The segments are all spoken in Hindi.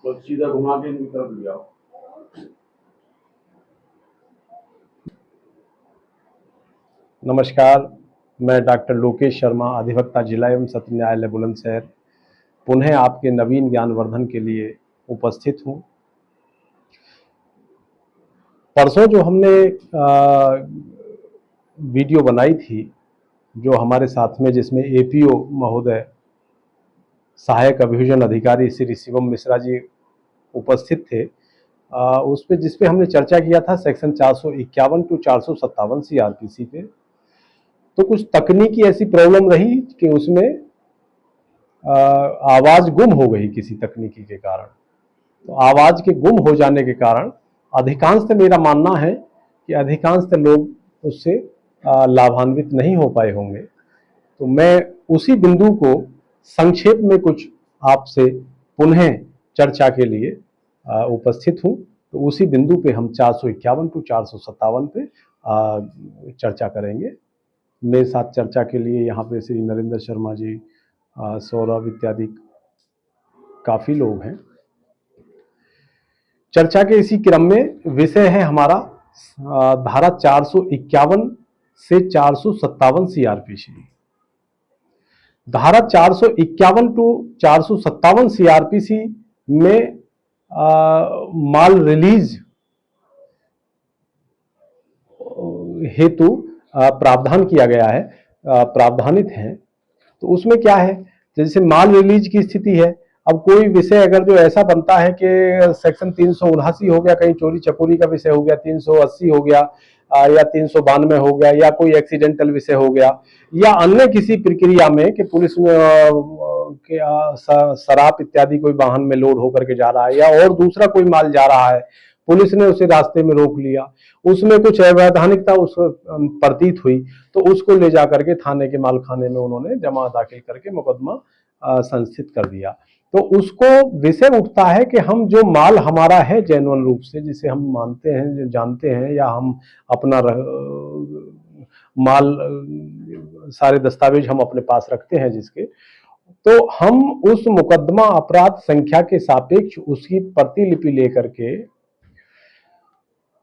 तो सीधा घुमा के इनकी तरफ ले आओ। नमस्कार, मैं डॉक्टर लोकेश शर्मा, अधिवक्ता जिला एवं सत्र न्यायालय बुलंदशहर, पुनः आपके नवीन ज्ञानवर्धन के लिए उपस्थित हूँ। परसों जो हमने वीडियो बनाई थी, जो हमारे साथ में जिसमें एपीओ महोदय, सहायक अभियोजन अधिकारी श्री शिवम मिश्रा जी उपस्थित थे, उस पे जिस पे हमने चर्चा किया था सेक्शन 451 टू 457 सीआरपीसी पे, तो कुछ तकनीकी ऐसी प्रॉब्लम रही कि उसमें आवाज गुम हो गई किसी तकनीकी के कारण। तो आवाज के गुम हो जाने के कारण अधिकांशतः मेरा मानना है कि अधिकांशतः लोग उससे लाभान्वित नहीं हो पाए होंगे। तो मैं उसी बिंदु को संक्षेप में कुछ आपसे पुनः चर्चा के लिए उपस्थित हूं। तो उसी बिंदु पे हम 451 टू 457 पे चर्चा करेंगे। मेरे साथ चर्चा के लिए यहाँ पे श्री नरेंद्र शर्मा जी, सौरभ इत्यादि काफी लोग हैं। चर्चा के इसी क्रम में विषय है हमारा धारा 451 से 457 सीआरपीसी। धारा 451 टू 457 सीआरपीसी में माल रिलीज हेतु प्रावधान किया गया है, प्रावधानित है। तो उसमें क्या है, जैसे माल रिलीज की स्थिति है, अब कोई विषय अगर जो ऐसा बनता है कि सेक्शन 379 हो गया, कहीं चोरी चकोरी का विषय हो गया, 380 हो गया, या 392 हो गया, या कोई एक्सीडेंटल विषय हो गया, या अन्य किसी प्रक्रिया में कि पुलिस में शराब इत्यादि कोई वाहन में लोड होकर के जा रहा है, या और दूसरा कोई माल जा रहा है, पुलिस ने उसे रास्ते में रोक लिया, उसमें कुछ अवैधानिकता उस प्रतीत हुई, तो उसको ले जाकर के थाने के मालखाने में उन्होंने जमा दाखिल करके मुकदमा संस्थित कर दिया। तो उसको विषय उठता है कि हम जो माल हमारा है जेन्युइन रूप से, जिसे हम मानते हैं, जो जानते हैं, या हम अपना माल सारे दस्तावेज हम अपने पास रखते हैं जिसके, तो हम उस मुकदमा अपराध संख्या के सापेक्ष उसकी प्रतिलिपि लेकर के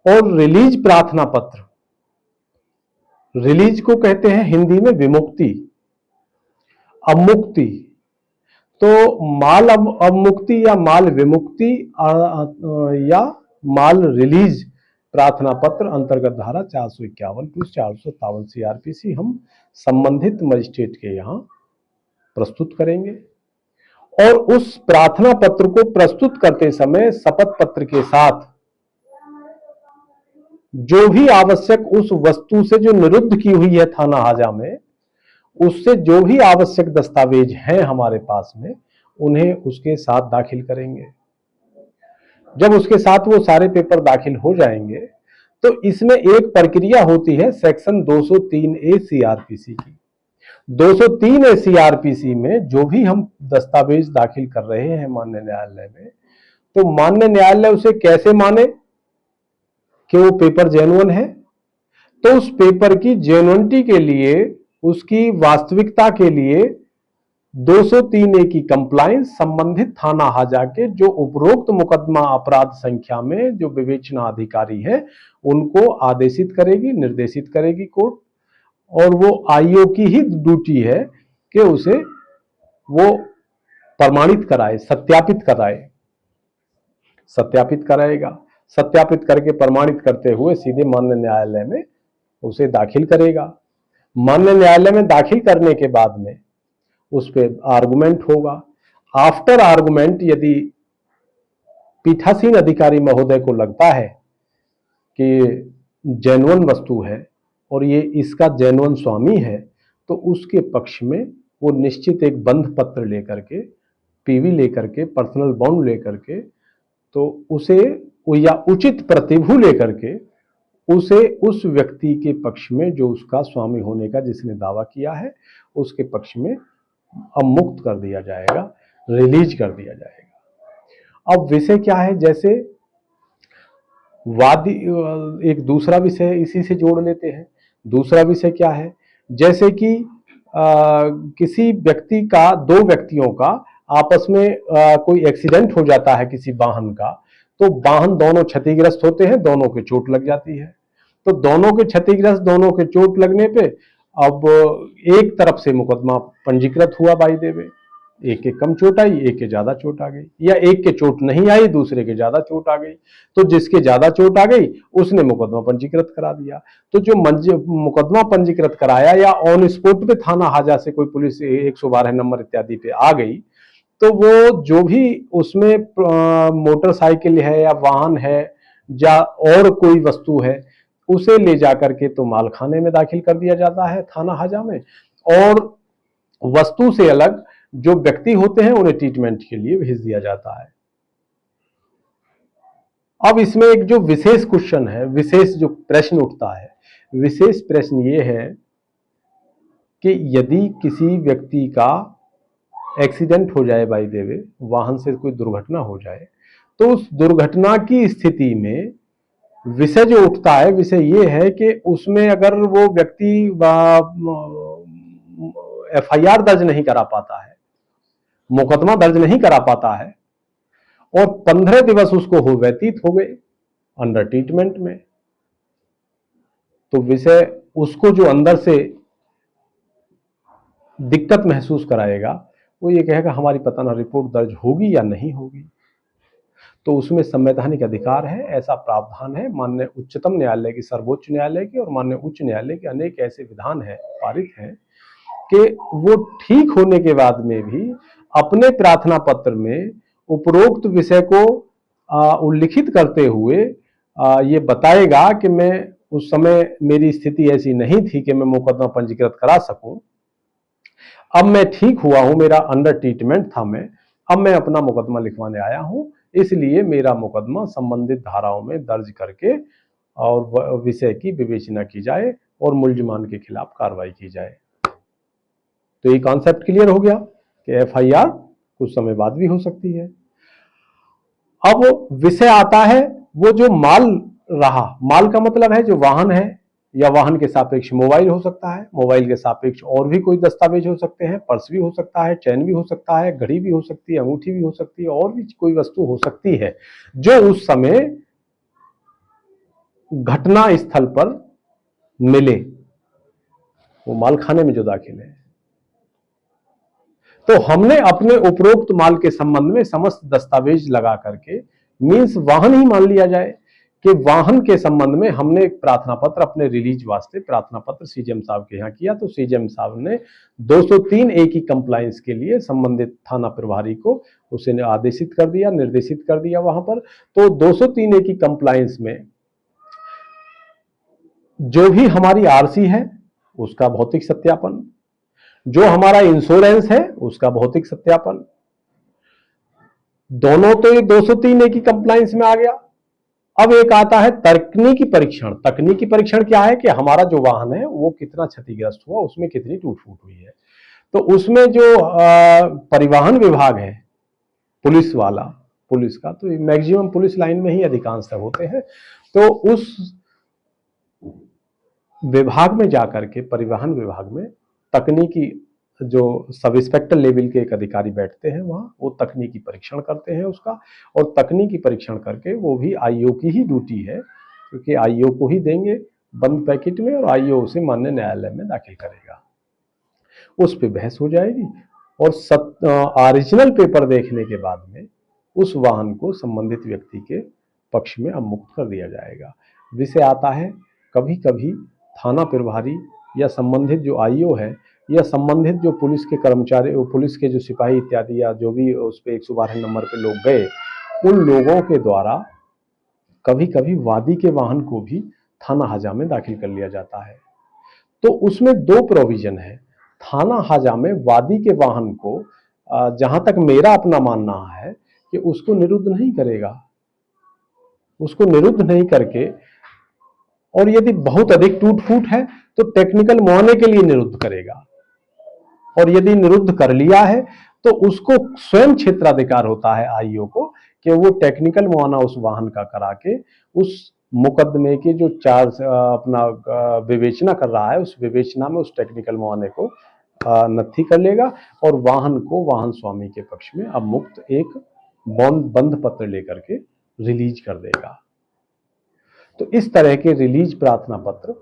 और रिलीज प्रार्थना पत्र, रिलीज को कहते हैं हिंदी में विमुक्ति, अवमुक्ति, तो माल अवमुक्ति या माल विमुक्ति या माल रिलीज प्रार्थना पत्र अंतर्गत धारा 451 टू 457 सीआरपीसी हम संबंधित मजिस्ट्रेट के यहां प्रस्तुत करेंगे। और उस प्रार्थना पत्र को प्रस्तुत करते समय शपथ पत्र के साथ जो भी आवश्यक उस वस्तु से जो निरुद्ध की हुई है थाना हाजा में, उससे जो भी आवश्यक दस्तावेज हैं हमारे पास में, उन्हें उसके साथ दाखिल करेंगे। जब उसके साथ वो सारे पेपर दाखिल हो जाएंगे, तो इसमें एक प्रक्रिया होती है सेक्शन 203A सीआरपीसी की। 203A सीआरपीसी में जो भी हम दस्तावेज दाखिल कर रहे हैं माननीय न्यायालय में, तो माननीय न्यायालय उसे कैसे माने कि वो पेपर जेन्युइन है, तो उस पेपर की जेन्युइनिटी के लिए, उसकी वास्तविकता के लिए 203A की कंप्लायंस संबंधित थाना हाजा के जो उपरोक्त मुकदमा अपराध संख्या में जो विवेचना अधिकारी है उनको आदेशित करेगी, निर्देशित करेगी कोर्ट। और वो आईओ की ही ड्यूटी है कि उसे वो प्रमाणित कराए, सत्यापित कराए, सत्यापित कराएगा, सत्यापित करके प्रमाणित करते हुए सीधे माननीय न्यायालय में उसे दाखिल करेगा। माननीय न्यायालय में दाखिल करने के बाद में उस पर आर्गुमेंट होगा। आफ्टर आर्गुमेंट यदि पीठासीन अधिकारी महोदय को लगता है कि जेन्युइन वस्तु है और ये इसका जेन्युइन स्वामी है, तो उसके पक्ष में वो निश्चित एक बंध पत्र लेकर के, पीवी लेकर के, पर्सनल बॉन्ड लेकर के, तो उसे या उचित प्रतिभू लेकर के उसे उस व्यक्ति के पक्ष में जो उसका स्वामी होने का जिसने दावा किया है उसके पक्ष में अवमुक्त कर दिया जाएगा, रिलीज कर दिया जाएगा। अब विषय क्या है, जैसे वादी, एक दूसरा विषय इसी से जोड़ लेते हैं। दूसरा विषय क्या है, जैसे कि किसी व्यक्ति का, दो व्यक्तियों का आपस में कोई एक्सीडेंट हो जाता है किसी वाहन का, तो वाहन दोनों क्षतिग्रस्त होते हैं, दोनों के चोट लग जाती है। तो दोनों के क्षतिग्रस्त, दोनों के चोट लगने पे अब एक तरफ से मुकदमा पंजीकृत हुआ बाई द वे, एक के कम चोट आई, एक के ज्यादा चोट आ गई, या एक के चोट नहीं आई, दूसरे के ज्यादा चोट आ गई, तो जिसके ज्यादा चोट आ गई उसने मुकदमा पंजीकृत करा दिया। तो जो मुकदमा पंजीकृत कराया या ऑन स्पॉट पे थाना हाजा से कोई पुलिस 112 नंबर इत्यादि पे आ गई, तो वो जो भी उसमें मोटरसाइकिल है या वाहन है या और कोई वस्तु है, उसे ले जाकर के तो मालखाने में दाखिल कर दिया जाता है थाना हाजा में, और वस्तु से अलग जो व्यक्ति होते हैं उन्हें ट्रीटमेंट के लिए भेज दिया जाता है। अब इसमें एक जो विशेष क्वेश्चन है, विशेष जो प्रश्न उठता है, विशेष प्रश्न ये है कि यदि किसी व्यक्ति का एक्सीडेंट हो जाए बाई द वे, वाहन से कोई दुर्घटना हो जाए, तो उस दुर्घटना की स्थिति में विषय जो उठता है, विषय ये है कि उसमें अगर वो व्यक्ति एफआईआर दर्ज नहीं करा पाता है, मुकदमा दर्ज नहीं करा पाता है, और 15 दिवस उसको हो व्यतीत हो गए अंडर ट्रीटमेंट में, तो विषय उसको जो अंदर से दिक्कत महसूस कराएगा, वो ये कहेगा हमारी पता ना रिपोर्ट दर्ज होगी या नहीं होगी। तो उसमें संवैधानिक अधिकार है, ऐसा प्रावधान है माननीय उच्चतम न्यायालय की, सर्वोच्च न्यायालय की और माननीय उच्च न्यायालय के अनेक ऐसे विधान है, पारित हैं, कि वो ठीक होने के बाद में भी अपने प्रार्थना पत्र में उपरोक्त विषय को उल्लिखित करते हुए ये बताएगा कि मैं उस समय मेरी स्थिति ऐसी नहीं थी कि मैं मुकदमा पंजीकृत करा सकूं, अब मैं ठीक हुआ हूं, मेरा अंडर ट्रीटमेंट था, मैं अब मैं अपना मुकदमा लिखवाने आया हूं, इसलिए मेरा मुकदमा संबंधित धाराओं में दर्ज करके और विषय की विवेचना की जाए और मुल्जिमान के खिलाफ कार्रवाई की जाए। तो ये कॉन्सेप्ट क्लियर हो गया कि एफआईआर कुछ समय बाद भी हो सकती है। अब विषय आता है वो जो माल रहा, माल का मतलब है जो वाहन है, या वाहन के सापेक्ष मोबाइल हो सकता है, मोबाइल के सापेक्ष और भी कोई दस्तावेज हो सकते हैं, पर्स भी हो सकता है, चैन भी हो सकता है, घड़ी भी हो सकती है, अंगूठी भी हो सकती है, और भी कोई वस्तु हो सकती है जो उस समय घटना स्थल पर मिले, वो माल खाने में जो दाखिल है। तो हमने अपने उपरोक्त माल के संबंध में समस्त दस्तावेज लगा करके, मींस वाहन ही मान लिया जाए कि वाहन के संबंध में हमने एक प्रार्थना पत्र अपने रिलीज वास्ते प्रार्थना पत्र सीजेएम साहब के यहाँ किया, तो सीजेएम साहब ने 203 ए की कंप्लायंस के लिए संबंधित थाना प्रभारी को उसे आदेशित कर दिया, निर्देशित कर दिया वहां पर। तो 203 ए की कंप्लायंस में जो भी हमारी आरसी है उसका भौतिक सत्यापन, जो हमारा इंश्योरेंस है उसका भौतिक सत्यापन, दोनों तो ये 203 ए की कंप्लायंस में आ गया। अब एक आता है तकनीकी परीक्षण। तकनीकी परीक्षण क्या है कि हमारा जो वाहन है वो कितना क्षतिग्रस्त हुआ, उसमें कितनी टूट फूट हुई है। तो उसमें जो परिवहन विभाग है, पुलिस वाला, पुलिस का तो मैक्सिमम पुलिस लाइन में ही अधिकांश होते हैं, तो उस विभाग में जाकर के, परिवहन विभाग में तकनीकी जो सब इंस्पेक्टर लेवल के एक अधिकारी बैठते हैं वहां, वो तकनीकी परीक्षण करते हैं उसका, और तकनीकी परीक्षण करके वो भी आईओ की ही ड्यूटी है, क्योंकि आईओ को ही देंगे बंद पैकेट में, और आईओ उसे माननीय न्यायालय में दाखिल करेगा, उस पर बहस हो जाएगी, और ओरिजिनल पेपर देखने के बाद में उस वाहन को संबंधित व्यक्ति के पक्ष में अवमुक्त कर दिया जाएगा। विषय आता है कभी कभी थाना प्रभारी या संबंधित जो आईओ है या संबंधित जो पुलिस के कर्मचारी, पुलिस के जो सिपाही इत्यादि या जो भी उस पे 112 नंबर पे लोग गए, उन लोगों के द्वारा कभी कभी वादी के वाहन को भी थाना हाजा में दाखिल कर लिया जाता है। तो उसमें दो प्रोविजन है। थाना हाजा में वादी के वाहन को जहां तक मेरा अपना मानना है कि उसको निरुद्ध नहीं करेगा, उसको निरुद्ध नहीं करके, और यदि बहुत अधिक टूट फूट है तो टेक्निकल मुआयने के लिए निरुद्ध करेगा, और यदि निरुद्ध कर लिया है तो उसको स्वयं क्षेत्राधिकार होता है आईओ को कि वो टेक्निकल मुआयना उस वाहन का करा के उस मुकदमे के जो चार्ज अपना विवेचना कर रहा है, उस विवेचना में उस टेक्निकल मुआयने को नत्थी कर लेगा और वाहन को वाहन स्वामी के पक्ष में अब मुक्त एक बंद पत्र लेकर के रिलीज कर देगा। तो इस तरह के रिलीज प्रार्थना पत्र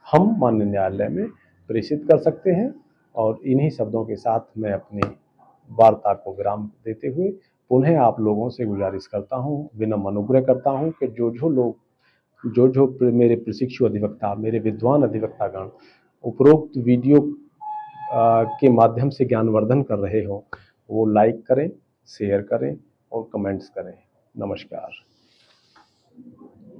हम माननीय न्यायालय में प्रेषित कर सकते हैं। और इन्हीं शब्दों के साथ मैं अपनी वार्ता को विराम देते हुए पुनः आप लोगों से गुजारिश करता हूं, विनम्र अनुग्रह करता हूं कि जो लोग मेरे प्रशिक्षु अधिवक्ता, मेरे विद्वान अधिवक्तागण उपरोक्त वीडियो के माध्यम से ज्ञानवर्धन कर रहे हो, वो लाइक करें, शेयर करें और कमेंट्स करें। नमस्कार।